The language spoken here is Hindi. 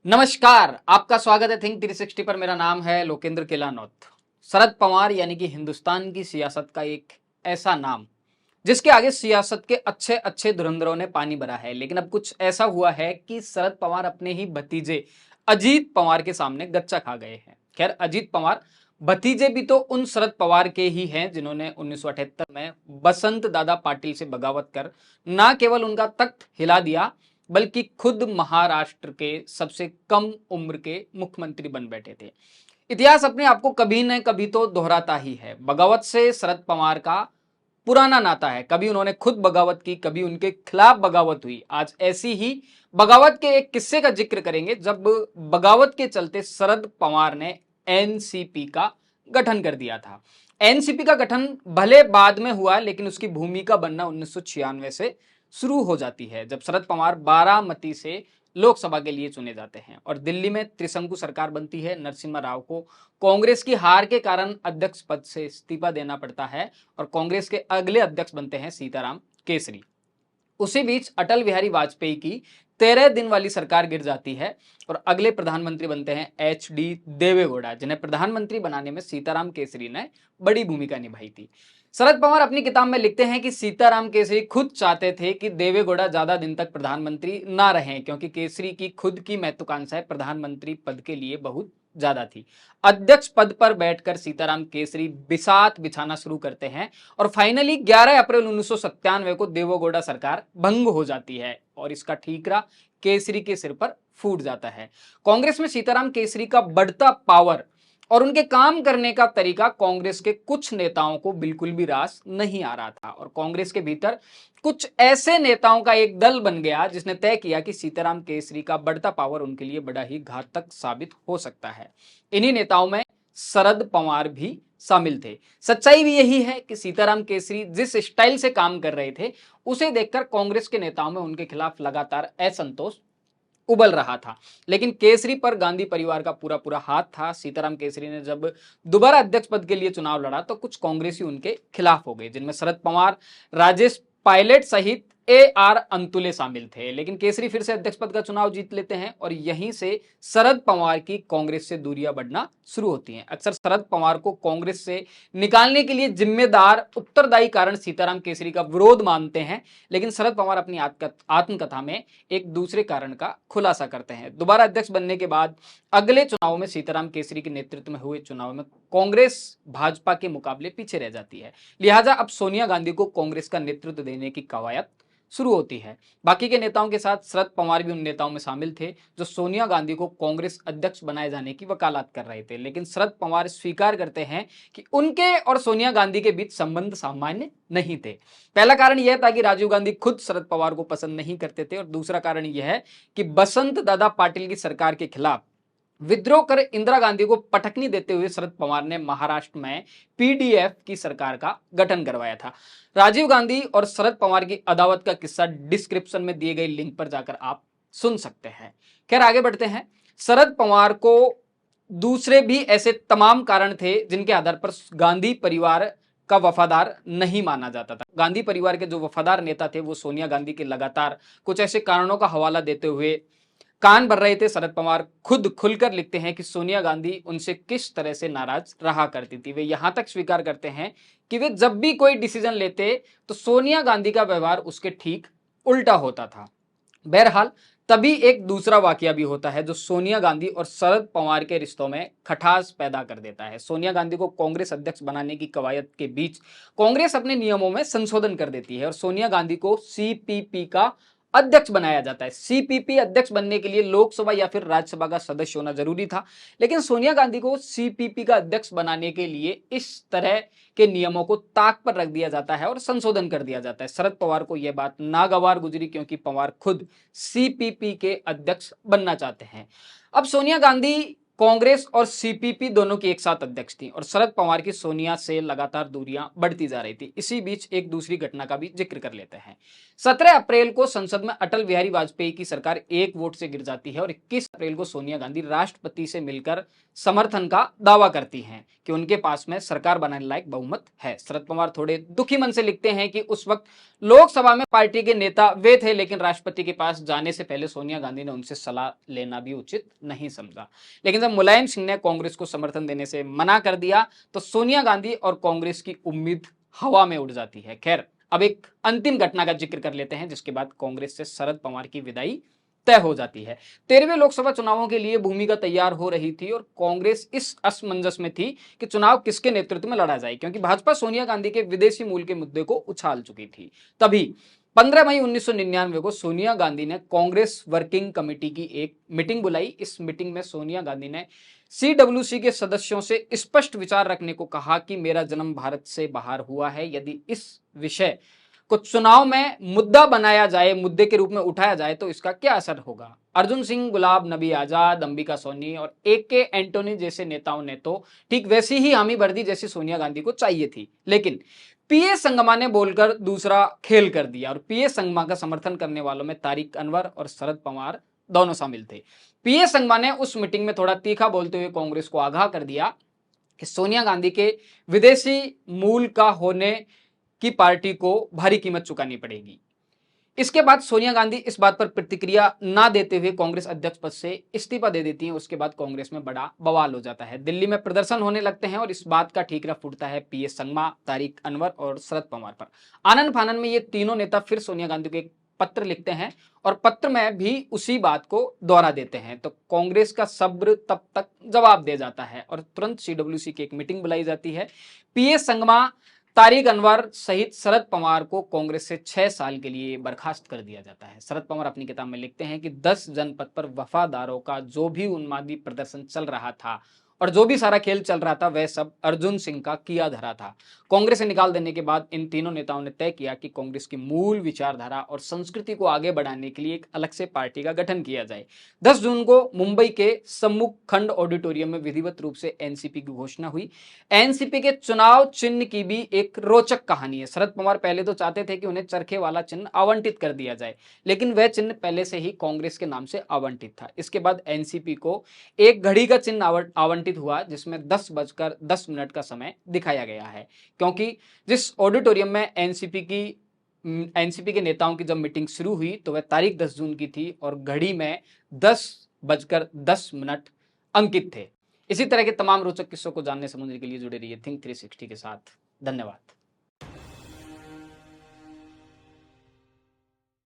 नमस्कार, आपका स्वागत है थिंक 360 पर। मेरा नाम है लोकेंद्र किलानौत। शरद पवार यानी कि हिंदुस्तान की सियासत का एक ऐसा नाम जिसके आगे सियासत के अच्छे अच्छे धुरंधरों ने पानी भरा है। लेकिन अब कुछ ऐसा हुआ है कि शरद पवार अपने ही भतीजे अजीत पवार के सामने गच्चा खा गए हैं। खैर, अजीत पवार भतीजे भी तो उन शरद पवार के ही हैं जिन्होंने 1978 में बसंत दादा पाटिल से बगावत कर न केवल उनका तख्त हिला दिया बल्कि खुद महाराष्ट्र के सबसे कम उम्र के मुख्यमंत्री बन बैठे थे। इतिहास अपने आप को कभी न कभी तो दोहराता ही है। बगावत से शरद पवार का पुराना नाता है। कभी उन्होंने खुद बगावत की, कभी उनके खिलाफ बगावत हुई। आज ऐसी ही बगावत के एक किस्से का जिक्र करेंगे जब बगावत के चलते शरद पवार ने एनसीपी का गठन कर दिया था। एनसीपी का गठन भले बाद में हुआ, लेकिन उसकी भूमिका बनना 1996 से शुरू हो जाती है, जब शरद पवार बारामती से लोकसभा के लिए चुने जाते हैं और दिल्ली में त्रिशंकु सरकार बनती है। नरसिम्हा राव को कांग्रेस की हार के कारण अध्यक्ष पद से इस्तीफा देना पड़ता है और कांग्रेस के अगले अध्यक्ष बनते हैं सीताराम केसरी। उसी बीच अटल बिहारी वाजपेयी की 13 दिन वाली सरकार गिर जाती है और अगले प्रधानमंत्री बनते हैं HD देवेगौड़ा, जिन्हें प्रधानमंत्री बनाने में सीताराम केसरी ने बड़ी भूमिका निभाई थी। शरद पवार अपनी किताब में लिखते हैं कि सीताराम केसरी खुद चाहते थे कि देवेगौड़ा ज्यादा दिन तक प्रधानमंत्री ना रहें, क्योंकि केसरी की खुद की महत्वाकांक्षाएं प्रधानमंत्री पद के लिए बहुत ज्यादा थी। अध्यक्ष पद पर बैठकर सीताराम केसरी बिसात बिछाना शुरू करते हैं और फाइनली 11 अप्रैल 1997 को देवेगौड़ा सरकार भंग हो जाती है और इसका ठीकरा केसरी के सिर पर फूट जाता है। कांग्रेस में सीताराम केसरी का बढ़ता पावर और उनके काम करने का तरीका कांग्रेस के कुछ नेताओं को बिल्कुल भी रास नहीं आ रहा था और कांग्रेस के भीतर कुछ ऐसे नेताओं का एक दल बन गया जिसने तय किया कि सीताराम केसरी का बढ़ता पावर उनके लिए बड़ा ही घातक साबित हो सकता है। इन्हीं नेताओं में शरद पवार भी शामिल थे। सच्चाई भी यही है कि सीताराम केसरी जिस स्टाइल से काम कर रहे थे, उसे देखकर कांग्रेस के नेताओं में उनके खिलाफ लगातार असंतोष उबल रहा था। लेकिन केसरी पर गांधी परिवार का पूरा पूरा हाथ था। सीताराम केसरी ने जब दोबारा अध्यक्ष पद के लिए चुनाव लड़ा तो कुछ कांग्रेसी उनके खिलाफ हो गए, जिनमें शरद पवार, राजेश पायलट सहित AR अंतुले शामिल थे। लेकिन केसरी फिर से अध्यक्ष पद का चुनाव जीत लेते हैं और यहीं से शरद पवार की कांग्रेस से दूरियां बढ़ना शुरू होती हैं। अक्सर शरद पवार को कांग्रेस से निकालने के लिए जिम्मेदार उत्तरदायी कारण सीताराम केसरी का विरोध मानते हैं, लेकिन शरद पवार अपनी आत्मकथा में एक दूसरे कारण का खुलासा करते हैं। दोबारा अध्यक्ष बनने के बाद अगले चुनाव में सीताराम केसरी के नेतृत्व में हुए चुनाव में कांग्रेस भाजपा के मुकाबले पीछे रह जाती है। लिहाजा अब सोनिया गांधी को कांग्रेस का नेतृत्व देने की कवायद शुरू होती है। बाकी के नेताओं के साथ शरद पवार भी उन नेताओं में शामिल थे जो सोनिया गांधी को कांग्रेस अध्यक्ष बनाए जाने की वकालत कर रहे थे। लेकिन शरद पवार स्वीकार करते हैं कि उनके और सोनिया गांधी के बीच संबंध सामान्य नहीं थे। पहला कारण यह था कि राजीव गांधी खुद शरद पवार को पसंद नहीं करते थे और दूसरा कारण यह है कि बसंत दादा पाटिल की सरकार के खिलाफ विद्रोह कर इंदिरा गांधी को पटकनी देते हुए शरद पवार ने महाराष्ट्र में PDF की सरकार का गठन करवाया था। राजीव गांधी और शरद पवार की अदावत का किस्सा डिस्क्रिप्शन में दिए गए लिंक पर जाकर आप सुन सकते हैं। खैर, आगे बढ़ते हैं। शरद पवार को दूसरे भी ऐसे तमाम कारण थे जिनके आधार पर गांधी परिवार का वफादार नहीं माना जाता था। गांधी परिवार के जो वफादार नेता थे वो सोनिया गांधी के लगातार कुछ ऐसे कारणों का हवाला देते हुए कान भर रहे थे। शरद पवार खुद खुलकर लिखते हैं कि सोनिया गांधी उनसे किस तरह से नाराज रहा करती थी। वे यहां तक स्वीकार करते हैं कि वे जब भी कोई डिसीजन लेते तो सोनिया गांधी का व्यवहार उसके ठीक उल्टा होता था। बहरहाल, तभी एक दूसरा वाकया भी होता है जो सोनिया गांधी और शरद पवार के रिश्तों में खटास पैदा कर देता है। सोनिया गांधी को कांग्रेस अध्यक्ष बनाने की कवायद के बीच कांग्रेस अपने नियमों में संशोधन कर देती है और सोनिया गांधी को CPP का अध्यक्ष बनाया जाता है। CPP अध्यक्ष बनने के लिए लोकसभा या फिर राज्यसभा का सदस्य होना जरूरी था, लेकिन सोनिया गांधी को CPP का अध्यक्ष बनाने के लिए इस तरह के नियमों को ताक पर रख दिया जाता है और संशोधन कर दिया जाता है। शरद पवार को यह बात नागवार गुजरी, क्योंकि पवार खुद CPP के अध्यक्ष बनना चाहते हैं। अब सोनिया गांधी कांग्रेस और सीपीपी दोनों की एक साथ अध्यक्ष थी और शरद पवार की सोनिया से लगातार दूरियां बढ़ती जा रही थी। इसी बीच एक दूसरी घटना का भी जिक्र कर लेते हैं। 17 अप्रैल को संसद में अटल बिहारी वाजपेयी की सरकार एक वोट से गिर जाती है और 21 अप्रैल को सोनिया गांधी राष्ट्रपति से मिलकर समर्थन का दावा करती हैं कि उनके पास में सरकार बनाने लायक बहुमत है। शरद पवार थोड़े दुखी मन से लिखते हैं कि उस वक्त लोकसभा में पार्टी के नेता वे थे, लेकिन राष्ट्रपति के पास जाने से पहले सोनिया गांधी ने उनसे सलाह लेना भी उचित नहीं समझा। लेकिन जब मुलायम सिंह ने कांग्रेस को समर्थन देने से मना कर दिया तो सोनिया गांधी और कांग्रेस की उम्मीद हवा में उड़ जाती है। खैर, अब एक अंतिम घटना का जिक्र कर लेते हैं जिसके बाद कांग्रेस से शरद पवार की विदाई तय हो जाती है। 13वें लोकसभा चुनावों के लिए भूमिका तैयार हो रही थी और कांग्रेस इस असमंजस में थी कि चुनाव किसके नेतृत्व में लड़ा जाए, क्योंकि भाजपा सोनिया गांधी के विदेशी मूल के मुद्दे को उछाल चुकी थी। तभी 15 मई 1999 को सोनिया गांधी ने कांग्रेस वर्किंग कमेटी की एक मीटिंग बुलाई। इस मीटिंग में सोनिया गांधी ने सीडब्ल्यूसी के सदस्यों से स्पष्ट विचार रखने को कहा कि मेरा जन्म भारत से बाहर हुआ है, यदि इस विषय को चुनाव में मुद्दा बनाया जाए, मुद्दे के रूप में उठाया जाए तो इसका क्या असर होगा। अर्जुन सिंह, गुलाब नबी आजाद, अंबिका सोनी और AK एंटोनी जैसे नेताओं ने तो ठीक वैसी ही हामी भर जैसी सोनिया गांधी को चाहिए थी, लेकिन पीए संगमा ने बोलकर दूसरा खेल कर दिया और पीए संगमा का समर्थन करने वालों में तारिक अनवर और शरद पवार दोनों शामिल थे। पीए संगमा ने उस मीटिंग में थोड़ा तीखा बोलते हुए कांग्रेस को आगाह कर दिया कि सोनिया गांधी के विदेशी मूल का होने की पार्टी को भारी कीमत चुकानी पड़ेगी। इसके बाद सोनिया गांधी इस बात पर प्रतिक्रिया ना देते हुए कांग्रेस अध्यक्ष पद से इस्तीफा दे देती हैं। उसके बाद कांग्रेस में बड़ा बवाल हो जाता है, दिल्ली में प्रदर्शन होने लगते हैं और इस बात का ठीकरा फूटता है पीए संगमा, तारिक अनवर और शरद पवार पर। आनन फानन में ये तीनों नेता फिर सोनिया गांधी को एक पत्र लिखते हैं और पत्र में भी उसी बात को दोहरा देते हैं। तो कांग्रेस का सब्र तब तक जवाब दे जाता है और तुरंत सीडब्ल्यूसी की एक मीटिंग बुलाई जाती है। पीए संगमा, तारिक अनवर सहित शरद पवार को कांग्रेस से 6 साल के लिए बर्खास्त कर दिया जाता है। शरद पवार अपनी किताब में लिखते हैं कि 10 जनपद पर वफादारों का जो भी उन्मादी प्रदर्शन चल रहा था और जो भी सारा खेल चल रहा था वह सब अर्जुन सिंह का किया धरा था। कांग्रेस से निकाल देने के बाद इन तीनों नेताओं ने तय किया कि कांग्रेस की मूल विचारधारा और संस्कृति को आगे बढ़ाने के लिए एक अलग से पार्टी का गठन किया जाए। 10 जून को मुंबई के सम्मुख खंड ऑडिटोरियम में विधिवत रूप से एनसीपी की घोषणा हुई। एनसीपी के चुनाव चिन्ह की भी एक रोचक कहानी है। शरद पवार पहले तो चाहते थे कि उन्हें चरखे वाला चिन्ह आवंटित कर दिया जाए, लेकिन वह चिन्ह पहले से ही कांग्रेस के नाम से आवंटित था। इसके बाद एनसीपी को एक घड़ी का चिन्ह आवंटित हुआ जिसमें 10:10 का समय दिखाया गया है, क्योंकि जिस ऑडिटोरियम में एनसीपी के नेताओं की जब मीटिंग शुरू हुई तो वह तारीख 10 जून की थी और घड़ी में 10:10 अंकित थे। इसी तरह के तमाम रोचक किस्सों को जानने समझने के लिए जुड़े रहिए थिंक 360 के साथ। धन्यवाद।